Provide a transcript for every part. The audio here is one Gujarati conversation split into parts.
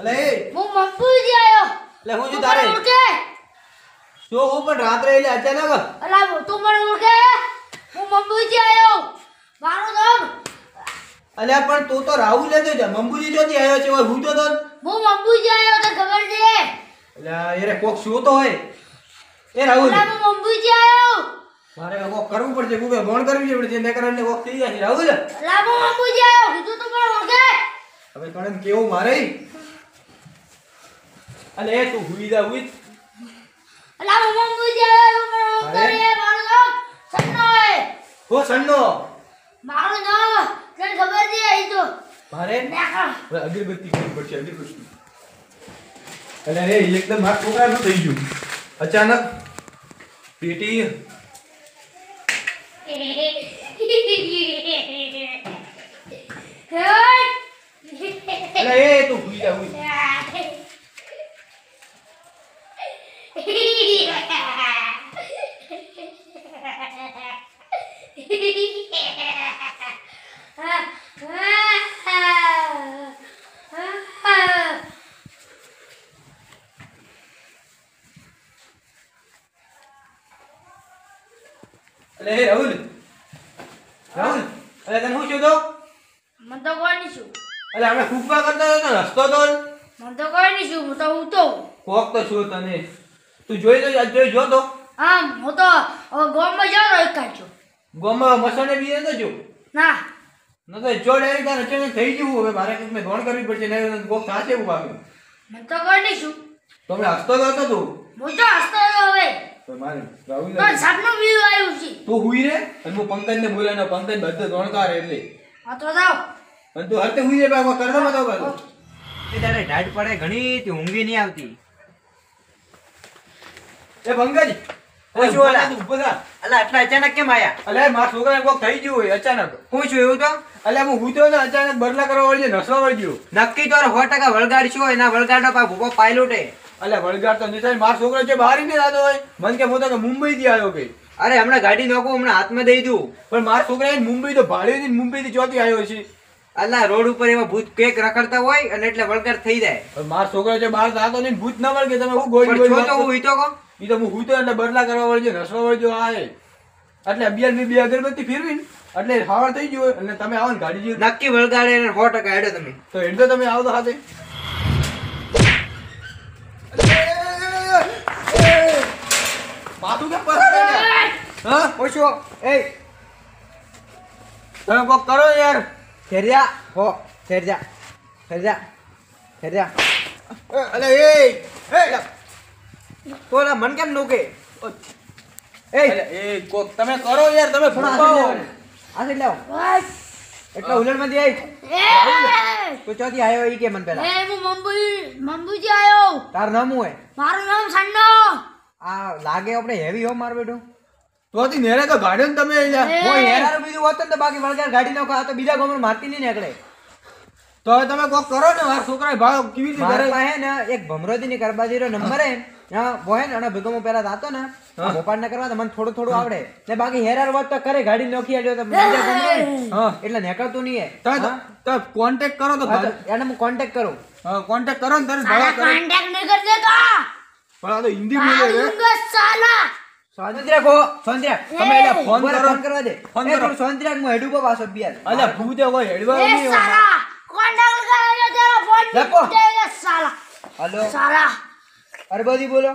અલે હું મંબુજી આયો. એટલે હું છું તારે ઓળખે? જો હું પણ રાત્રે એટલે અચાનક અલા તું મને ઓળખે? હું મંબુજી આયો. મારું નામ અલ્યા પણ તું તો રાહુલ લેતો જા મંબુજી ચોથી આવ્યો છે હું તો હું મંબુજી આયો તો ખબર છે. અલ્યા એરે કોક શું તો હોય એ રાહુલ અલા હું મંબુજી આયો. મારે કોક કરવું પડશે કોકે ફોન કરવી પડશે ને કરને કોક થઈ જાય રાહુલ અલા હું મંબુજી આયો. કીધું તો મને ઓળખે? હવે કણન કેવું મારે અલે એ તું હુઈ જા હુઈ અલા હું મંબુજી આયો. મને ઓળખે રે. મારું નામ સન્નો હે. ઓ સન્નો મારું નામ તને ખબર છે એ તો મારે નાકા. હવે અગરબત્તી કરવી પડશે અગરબત્તી અલે એ એકદમ માર છોકરાનું થઈ ગયું અચાનક પેટી અલે એ તું હુઈ જા હુઈ અલે એ રાહુલ રાહુલ અલે તને શું છું તો મને તો કોઈ નહીં શું. અલે આપણે ફૂફા કરતા હતો ને હસતો તો મને તો કોઈ નહીં શું. હું તો ઉતો. કોક તો છું તને તું જોઈ તો આજ જોઈ જો તો આમ હું તો હવે ગામમાં જાઉં તો એક કાઢજો. ગોમાં મસાને બી નતો જો ના ન તો જો ડાયરેક્ટ તાર અચાનક થઈ ગયું હવે મારે કંઈક મેં ધોણ કરવી પડશે ને કોક થાશે એવું ભાગ્યું મને તો કોઈ નહીં શું. તો અમે હસતો તો હતો તું હું તો હસતો હતો હવે. તો મારે રાહુલ તો સપનું વ્યૂ આવ્યું છે. તું હુઈ રે અને હું પંકજને બોલાનો પંકજ બધો ધોણકાર એટલે હા તો જાઓ. અને તું હરતે હુઈ રે બાબા કરતો મતો કર એ તારે ઢાઢ પડે ઘણી તે ઊંઘી નહીં આવતી. એ પંકજ હું છું ઓલા? તું ઊભો થા અલા આટલા અચાનક કેમ આયા? અલે મારા છોકરાને કોક થઈ ગયું હોય અચાનક હું છું એવું તો? અલે હું હુતો ને અચાનક બદલા કરવા વળી નસવા વળી ગયો નક્કી તો 100% વળગાડશો એના વળગાડો પા ભૂપો પાયલોટ હે. અલે વળગાડ તો નહીં થાય મારો છોકરો છે બહાર નહીં જતો હોય મને કે હું તો મુંબઈ થી આવ્યો કે અરે હમણાં ગાડી નોખું હમણાં હાથમાં દઈ દઉં. પણ મારા છોકરા મુંબઈ તો ભાડેથી મુંબઈ થી ચોથી આવ્યો છે અલા રોડ ઉપર એવા ભૂત કેક રખડતા હોય અને એટલે વળગાડ થઈ જાય. પણ મારો છોકરો છે બહાર જાતો નહીં ભૂત ના વળગે તમે હું ગોળી પણ છો તો ગોળી હું ઈ તો કહું. ઈ તો હું હુતો એટલે બદલા કરવા વળજો નસવા વળજો આ હે એટલે અબિયાર ની બે અગરબત્તી ફેરવી ને એટલે હાવર થઈ ગયો અને તમે આવો ને ગાડી જેવું નક્કી વળગાડે અને 100% હેડો તમે. તો એટલે તમે આવો તો સાથે માથું કે પર હા ઓછો એ તમે કોક કરો યાર ફેરજા હો ફેરજા ફેરજા ફેરજા. અલે એ તો ઓલા મન કેમ નોકે? એ એ કોક તમે કરો યાર તમે ફૂંકાઓ આસે લાવ બસ. એટલા ઉલડમાંથી આવી એ તો ચોથી આવ્યો ઈ કે મન પેલા એ હું મંબુજી આયો. તાર નામ હું હે? મારું નામ સન્નો. આ લાગે આપણે હેવી હો માર બેટું. તોથી નેરે તો ગાડ્યો ને તમે યાર એ. કોઈ હેરાર બીજું હોત ને તો બાકી વળગાડ ગાડી નો તો બીજા ગામમાં મારતી નહીં નીકળે. તો હવે તમે કોક કરો ને મારા છોકરા ભાવ કેવી રીતે મારા કરે પાસે ને એક ભમરોદી ની કરબાજીનો નંબર હે હા બોય ને અને ભેગો પેલા જાતો ને ભોપાલ ને કરવા તો મને થોડું થોડું આવડે ને બાકી હેરાર વાત તો કરે ગાડી નોખી આલ્યો તો બીજા ગામમાં હા એટલે નીકળતું નહીં હે. તમે હા? તો કોન્ટેક્ટ કરો તો હા તો એને હું કોન્ટેક્ટ કરું. કોન્ટેક્ટ કરો ને તરત સાલા ભાવ કરે કોન્ટેક્ટ નહીં કરજે તો. પણ આ તો હિન્દી બોલે રે આલુંગા સાલા. શાંતિ રાખો શાંતિ રાખ. તમે એટલે ફોન ઉભો રહે, કરો ફોન કરવા દે. ફોન એ કરો. થોડું શાંતિ રાખ હું હેડું પાછો બિયાર. અલ્યા ભૂતે કોઈ હેડવા એ નહીં સાલા કોન્ટેક્ટ કરાયો તેરો ફોન રાખો. ઉઠાયેલો સાલા. હલો સાલા. અરબોદી બોલો.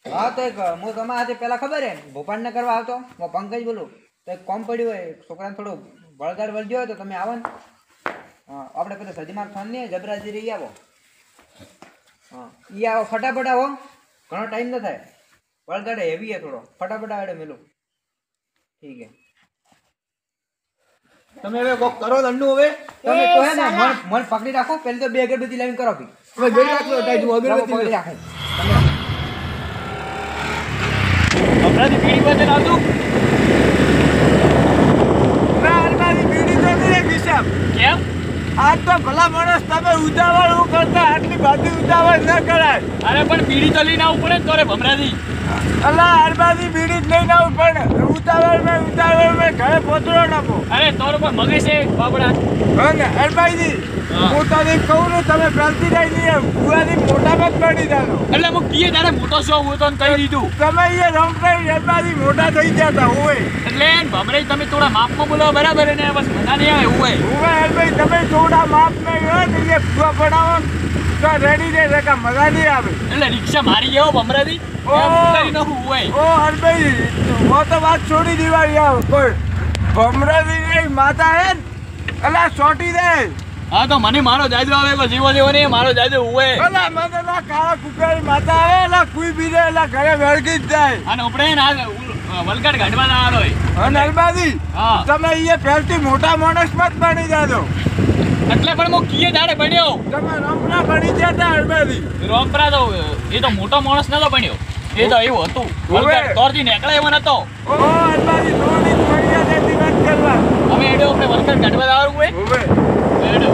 હા તો એક હું તમારા હાથે પેલા ખબર હે ભોપાલ ને કરવા આવતો હું પંકજ બોલું તો એક કોમ પડ્યું હોય છોકરાને થોડું વળગાડ વળગ્યો હોય તો તમે આવો ને હા આપણે પેલા સજીમાર ફોન ને જબરાજી રહી આવો હા ઈ આવો ફટાફટ આવો ઘણો ટાઈમ ન થાય વળગાડે હેવી હે થોડો ફટાફટ આવડે મેલું ઠીક હે તમે હવે કોક કરો દંડુ હવે તમે તો હે ને સાલા. મન પકડી રાખો પેલી તો બે અગરબત્તી લાવીને કરો ભી તમે જોઈ રાખજો ટાઈટ હું પકડી અગરબત્તી રાખો હમણાંથી બીડી પાસે આવતું ના બીડી તો નહીં હિસાબ કેમ આજ તો ભલા માણસ તમે ઉતાવળ કરતા આટલી બાજુ ઉતાવળ ન કરાય. અરે પણ બીડી તો લઈને આવવું પડે ને તોરે ભમરાજી. અલા હરબાજી બીડી જ લઈને આવું પણ ઉતાવળમાં ઘરે પોતરો નાખો. અરે તોર પર મગે છે બાબડા. હા ને હરબાજી હા. હું તને કહું ને તમે ગલતી નહીં ભુવાની મોટામાં જ પડી જાજો. એટલે હું કીએ તારે મોટો છો હું તો કહી દીધું. તમે અહીંયા રમકડાઈ હરબાજી મોટા થઈ જતા હોય. એટલે ભમરાઈ તમે થોડા માપમાં બોલો બરાબર ને બસ મજા નહીં આવે હોય. હવે હરબાઈ તમે થોડા માપ નહીં હોય ને એ ભુવા બનાવો તો રેડી રે રેકા મજા નહીં આવે. એટલે રિક્ષા મારી ગયો ભમરાજી. ઓ હરભાઈ वो तो बात छोड़ी दीवार यार कोई भमराजी नहीं माता है अला छोटी दे. હા તો મને મારો દાદુ આવે કો જીવો જીવો નહીં મારો દાદુ હોય. અલા મને ના કાળા કુકરી માતા આવે અલા કોઈ બીજે અલા ઘરે વળગી જ જાય. અને ઉપડે ને વલગાડ ગાડવા ના આવે. અને હરબાજી હા તમે અહીંયા પહેલથી મોટા માણસ મત બની જાજો. એટલે પણ હું કીએ દાડે બન્યો. તમે રમના બની જતા હરબાજી. રોમપરા તો એ તો મોટો માણસ નતો બન્યો. એ તો એવું હતું વલગાડ તોરથી નીકળે એવો નતો. ઓ હરબાજી થોડી પૈયા દેતી વાત કરવા. અમે એડો આપણે વલગાડ ગાડવા આવવું હોય. ઓવે એડો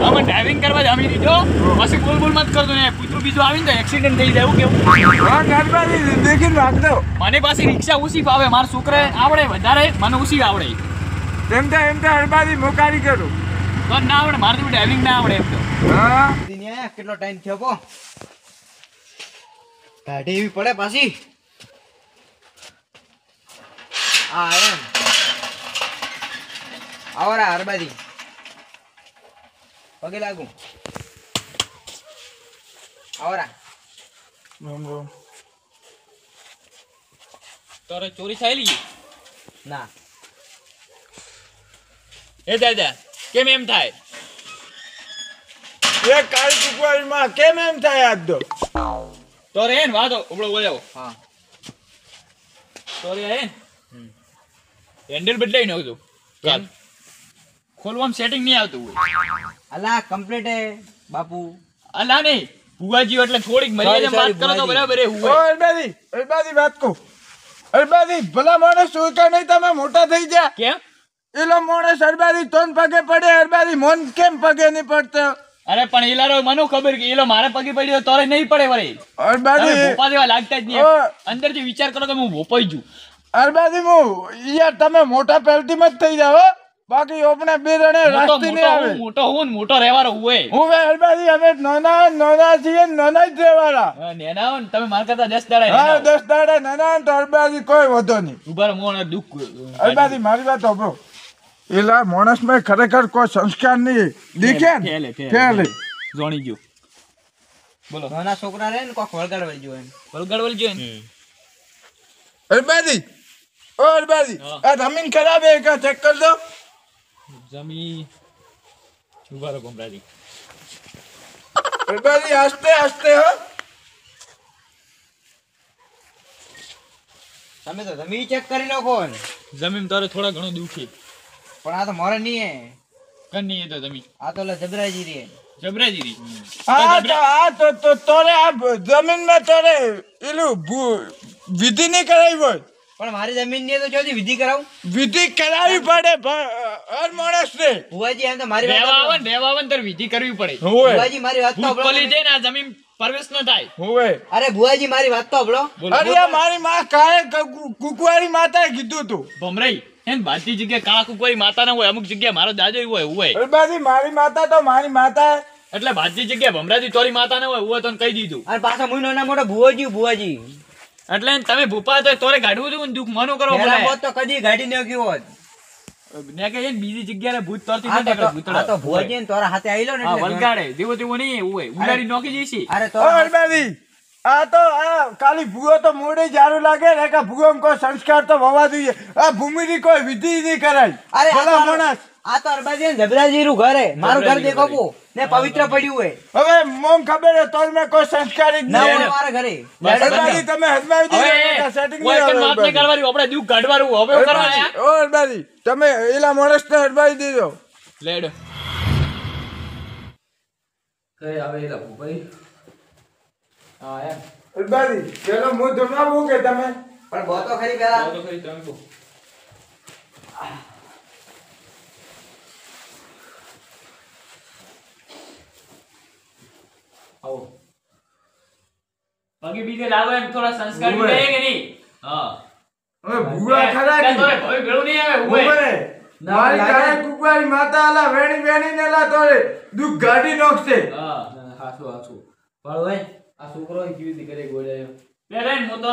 અમે ડ્રાઇવિંગ કરવા જામી દીધો. પછી બોલ મત કરતો ને કૂતરું બીજું આવીને તો એક્સિડન્ટ થઈ જાય એવું કેવું. હા હરબાજી દેખીને રાખજો. મને પાછી રિક્ષા ઓછી ફાવે. મારા છોકરાએ આવડે વધારે મને ઓછી આવડે. એમ તો હરબાજી મોકારી કરું તો ના આવડે મારે તો ડ્રાઇવિંગ ના આવડે એમ તો. હા કેટલો ટાઈમ થયો પો કાઢી એવી પડે પાછી. હા એમ આવરા હરબાજી પગે લાગુ આવરા. તારે ચોરી થયેલી ના એ દાદા કેમ એમ થાય. એ કાળી કુકવારીમાં કેમ એમ થાય આજ તો. તોરે હે ને વાતો ઉપડો બોલ્યો. હા તોરે હે હેન્ડલ બદલાઈ નાખજો. કેમ? ખોલવામાં સેટિંગ નહીં આવતું હોય. અલા કમ્પ્લીટ હે બાપુ. અલા નહીં ભુવાજી એટલે થોડીક મર્યાદામાં વાત કરો તો બરાબર એ ઓ હોય. અરબાજી વાત કહું. અરબાજી ભલા માણસ હોય કે નહીં તમે મોટા થઈ ગયા. કેમ એલો માણસ અરબાજી તોન પગે પડે અરબાજી મોન કેમ પગે નહીં પડતો. અરે પણ એલારો મને ખબર કે એલો મારે પગે પડ્યો તોરે નહીં પડે વળી. અરબાજી ભોપા જેવા લાગતા જ નહીં. અંદરથી વિચાર કરો કે હું ભોપાઈ જુ. અરબાજી હું યાર તમે મોટા પેલ્ટીમાં જ થઈ જાવ બાકી આપણે બે જણે રાસ્તે નહીં આવે. મોટો હું ને મોટો રહેવાનો હોય. હું અરબાજી અમે નાના છીએ નાના જ રહેવાના. નેના હો ને તમે માર કરતા 10 દાડા હા નેના. 10 દાડા નાના તો અરબાજી કોઈ વધો નહીં. ઉભા રહો મોણ દુખ. અરબાજી મારી વાત સાંભળો. એલા માણસ માં ખરેખર કોઈ સંસ્કાર નહીં દીખે ને ફેલે જોણી ગયો. બોલો નાના છોકરા રે ને કોક વળગાડ વળજો એમ વલગાડ વલજો ને. અરબાજી ઓ અરબાજી હા. આ જમીન ખરાબ હે કા ચેક કર દો. જમી ઉભા રહો ભમરાજી. અરબાજી આસ્તે આસ્તે હો. તમે તો જમીન ચેક કરી નાખો ને. જમીન તારે થોડા ઘણો દુખી. પણ આ તો મોરે નહીં હે. કન્ની એ તો જમીન આ તો જબરાજી રે. જબરાજી રી. તો તોરે આ જમીન માં તોરે એલું વિધિ નહીં કરાવી હોય. પણ મારી જમીન ની તો ચોથી વિધિ કરાવું. વિધિ કરાવી પડે હર માણસ ને. ભુવાજી એમ તો મારી રહેવા આવે વાત ને રહેવા આવે ને તારે વિધિ કરવી પડે. હોવે ભુવાજી મારી વાત તો ભૂત પલી સાંભળો. જાય ને આ જમીન પરવેશ ન થાય. હોવે. અરે ભુવાજી મારી વાત તો સાંભળો. બોલો અરે આ મારી માં કાળે કુકવારી માતાએ કીધું તું. ભમરાઈ એન બાતી જગ્યાએ કાળા કુકવારી માતા ના હોય અમુક જગ્યાએ મારો દાદો હોય હોય. અરબાજી મારી માતા તો મારી માતા. એટલે બાતી જગ્યાએ ભમરાજી તોરી માતા ના હોય તો કહી દીધું. અને પાછા મુઈ નાના મોટા ભુવાજી એટલે તમે ભૂપા તો તોરે ગાડવું હતું ને દુઃખ મનો કરો પહેલા બોલે. હોત તો કદી ગાડી ન ગયો હોત. ને કે છે ને બીજી જગ્યાએ ભૂત તરતી આ નથી તો ભૂતળા. આ તો ભુવાજી ને તારા હાથે આઈલો ને હા એટલે વલગાડે જેવો તેવો નહીં એવું હોય ઉડાડી નોખી જઈશી. અરે તો ઓ અરબાજી આ તો આ ખાલી ભૂવો તો મોડે જારું લાગે ને કે ભૂવો કોઈ સંસ્કાર તો હોવા જોઈએ. આ ભૂમિની કોઈ વિધિ નહીં કરાય. અરે ભલા માણસ આ તો અરબાજી ને જબરાજી નું ઘર હે. મારું ઘર જબરાજી દેખો ને પવિત્ર પડ્યું હોય. હવે મોમ ખબર હે તોલ મેં કોઈ સંસ્કારી જ ના નહીં. હોય મારા ઘરે. બસ, અરબાજી તમે હદમાવી હવે દીધા સેટિંગ કોઈ નહીં પણ વાત નહીં કરવાની આપણે દુઃખ કાઢવાનું હવે કરવાના. ઓ અરબાજી તમે એલા માણસને હદમાવી દીધો. લેડ કઈ આવે એલા ભૂપાઈ. હા એમ અરબાજી ચલો હું જમાવું કે તમે પણ બહુ તો ખરી પેલા. તો ખરી તમે કહો. આવો પગે બીજે લાવો એમ થોડા સંસ્કાર ઉભે. બી દે કે નહીં હા હવે ભૂવા ખરા એટલે કે? તોય ભવે ભેળું નહીં આવે ઉભે. ઉભે. મારી કાળે કુકવારી માતા આલા વેણી વેણી ને લા તોય દુઃખ ગાડી નોખશે. હા હાચું પણ ભાઈ આ છોકરો કેવી રીતે કરે ગોળ્યા પેલા ને હું તો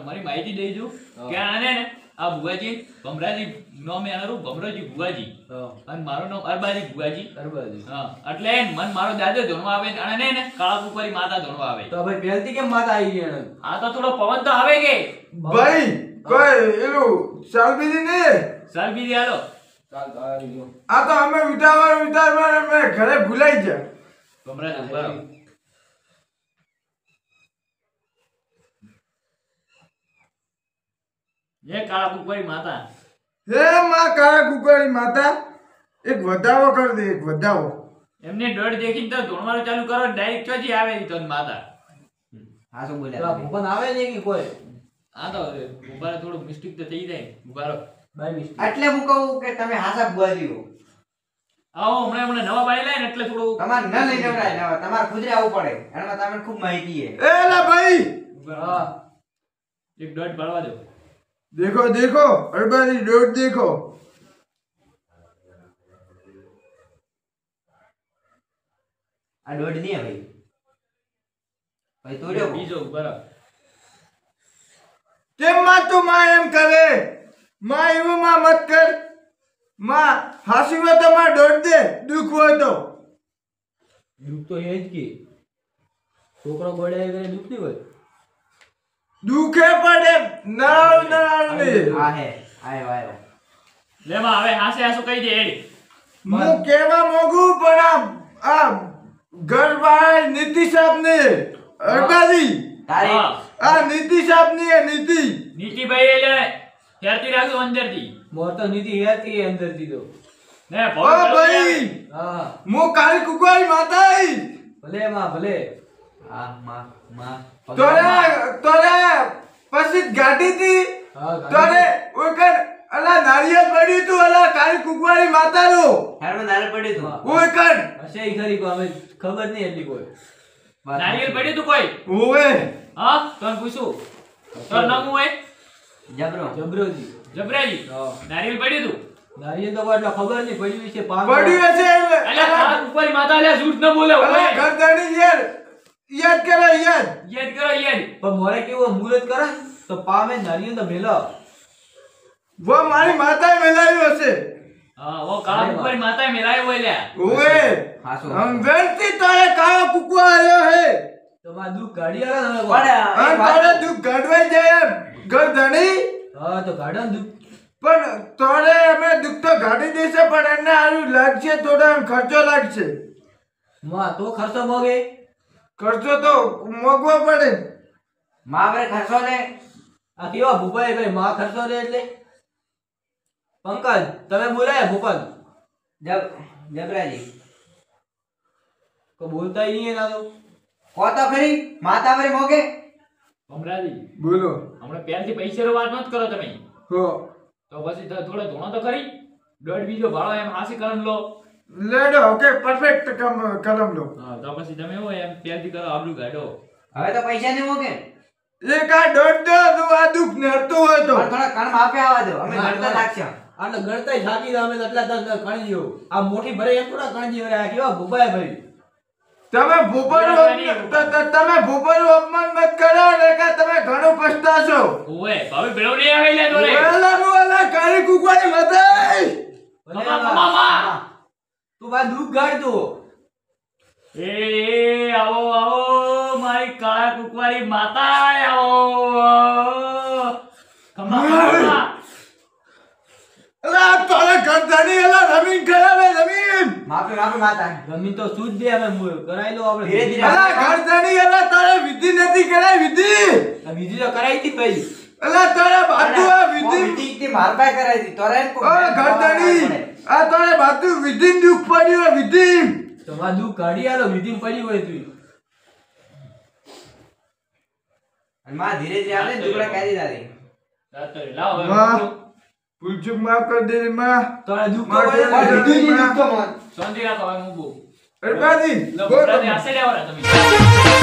મારી માહિતી દઈ દઉં કે આને ને આ ભુવાજી ભમરાજી નામ એનારું ભમરાજી ભુવાજી અને મારું નામ અરબાજી ભુવાજી અરબાજી હા એટલે મન મારો દાદો ધોણવા આવે અને ને કાળા કુકવારી માતા ધોણવા આવે તો ભાઈ પહેલથી કેમ માતા આવી ગયા એને? આ તો થોડો પવન તો આવે કે ભાઈ કોઈ એલું સાલબીજી ને સર બીજી હાલો ચાલ તો આવી ગયો આ તો અમે વિટાવર અમે ઘરે ભૂલાઈ ગયા. ભમરાજી બરાબર એ કાળા કુકવારી માતા હે માં કાળા કુકવારી માતા એક વધાવો કર દે એક વધાવો. એમને ડર દેખીને તો ધોણવાનું ચાલુ કરો ડાયરેક્ટ ચોથી આવે ઈ તો માતા હા શું પેલા બોલ્યા ભૂપન આવે ને કે કોઈ આ તો ઉભારે થોડું મિસ્ટેક તો થઈ જાય ઉભારો બાય મિસ્ટેક એટલે હું કહું કે તમે હાસા બુઆજી હો. આવો હમણાં નવા બાઈ લાય ને એટલે થોડું તમારે ન લઈ જવરાય ને તમારે ખુદરે આવવું પડે એમાં તમને ખૂબ માહિતી છે. એ લા ભાઈ હા એક દોઢ પાડવા દો देखो देखो अरबानी रोड देखो. આ દોઢ નહીં હે ભાઈ ભાઈ તોડ્યો બીજો બરાબર કેમ માં તું માં એમ કરે? માં એવું માં મત કર. માં હાસી હોય તો માં દોડ દે દુઃખ હોય તો. દુઃખ તો એ જ કે છોકરો ગોળ્યા કરે દુઃખ નહીં હોય દુઃખે પડે નરાળ ને. હા હે આયો આયો લેમાં હવે હાસે હાસુ કહી દે એડી હું કેવા મોગું પણ આ ઘરવાળા નીતિ સાહેબ ને અરબાની તારે હા આ નીતિ સાહેબ ની એ નીતિ. નીતિભાઈ એટલે ત્યારથી રાખજો અંદરથી મોર તો નીતિ હેતી અંદર દીધો ને ઓ ભવ ભાઈ હા હું કાળી કુકવારી માતા આઈ. ભલે માં ભલે હા માં માં તોરે પછી ગાડી થી હા તોરે ઓકર અલા નારિયેળ પડ્યું તું અલા કાળી કુકવારી માતાનું હેરમાં નારે પડ્યું તું ઓકર હશે ઈ ખરી કોઈ અમે ખબર નહીં એટલી કોઈ નારિયેલ પડ્યું તું કોઈ ઓવે હા તને પૂછું તો નામ હોય જબરો જબરોજી જબરાજી હા નારિયેલ પડ્યું તું નારિયેળ તો કોઈ એટલો ખબર નહીં પડ્યું છે પાક પડ્યું હશે અલ્યા કાળા કુકવારી માતા અલ્યા ઝૂઠ ન બોલે અલા ઓય ગરદણી યાદ કરે યાદ. યાદ કરો યાદ પણ મોરે કેવો મુહૂર્ત કરે તો પામે નારિયેળ તો મેલો વો મારી માતાએ મેલાવ્યું હશે. હા ઓ કાળા કુકવારી માતાએ મેલાયો હોય લ્યા ઓવે હાસો હમ વેણતી તારે કાળો કુકવા આવ્યો હે તો માં દુઃખ કાઢી આલે ને પણ અને તારે તું ગઢવાઈ જાય ગરદણી હા તો કાઢો ને દુઃખ પણ તોરે અમે દુઃખ તો ગાડી દેશે પણ એને આવું લાગશે થોડો એમ ખર્ચો લાગશે. માં તો ખર્ચો મોગે ખર્ચો તો મોંઘવો પડે. માં આપણે ખર્ચો લે આ કેવા ભૂપાઈ ભાઈ માં ખર્ચો દે એટલે પંકજ તમે બોલાય ભૂપન જબરાજી કોઈ બોલતા નહીં એના તો કો તો ખરી માતા મારી મોગે ભમરાજી બોલો. હમણાં પહેલથી પૈસાનો વાત મત કરો તમે હો તો પછી થોડો ધોણો તો ખરી દોઢ બીજો ભાડો એમ હાસી કલમ લો લેડો ઓકે પરફેક્ટ કલમ લો. હા તો પછી તમે હોય એમ પહેલથી કરો આબરૂ કાઢો હવે તો પૈસા નહીં મોગે એક આ દોઢ દો તું આ દુઃખ નડતું હોય તો પણ થોડા કણ માપે આવવા દો અમે હા, ગણતા હા. લાગશે આટલે ગણતાય થાકી જાય અમે તો એટલા તક કણજીઓ આ મોટી ભરે એમ થોડા કણજીઓ રહ્યા કેવા ભૂપાઈ ભાઈ તમે તમે ભૂપરનું અપમાન મત કરો ને કે તમે ઘણું પછતાશો. ઓય ભાવે ભેળો નહીં આવે લે દોરે ઓલા મોલા કાળી કુકવારી મતાઈ. ભલે મામા, માં. મામા. તું બા દુઃખ ગાડતો એ આવો આવો મારી કાળા કુકવારી માતા આવો ખમા અલા તારે ગરદણી અલા રમીન ખરાબે રમીન. માપે માપે માતા જમીન તો સૂજ દે અમે કરાઈ લો આપણે ધીરે ધીરે. અલા ગરદણી અલા તારે વિધિ નથી કરાય વિધિ. આ બીજી તો કરાઈ હતી ભાઈ અલા તારે બાજુ આ વિધિ. વિધિ તે માર પાસે કરાવી દી તોરે એમ ઓ ગરદણી આ તારે બાજુ વિધિ દુઃખ પડ્યું વિધિ. તમારા દુઃખ કાઢી આલો વિધિ પડી હોય તું અને માં ધીરે ધીરે આવે ને ટુકડા કાઢી દાદી લાવો હવે માં ભૂલચૂક માફ કર દે રે માં. તારે દુઃખ મારે તો હોય વિધિ ને. ની દુઃખ તો મન શાંતિ રાખો હવે હું બહુ અરબાજી લો બોલ ભમરાજી આશે લેવાના તમે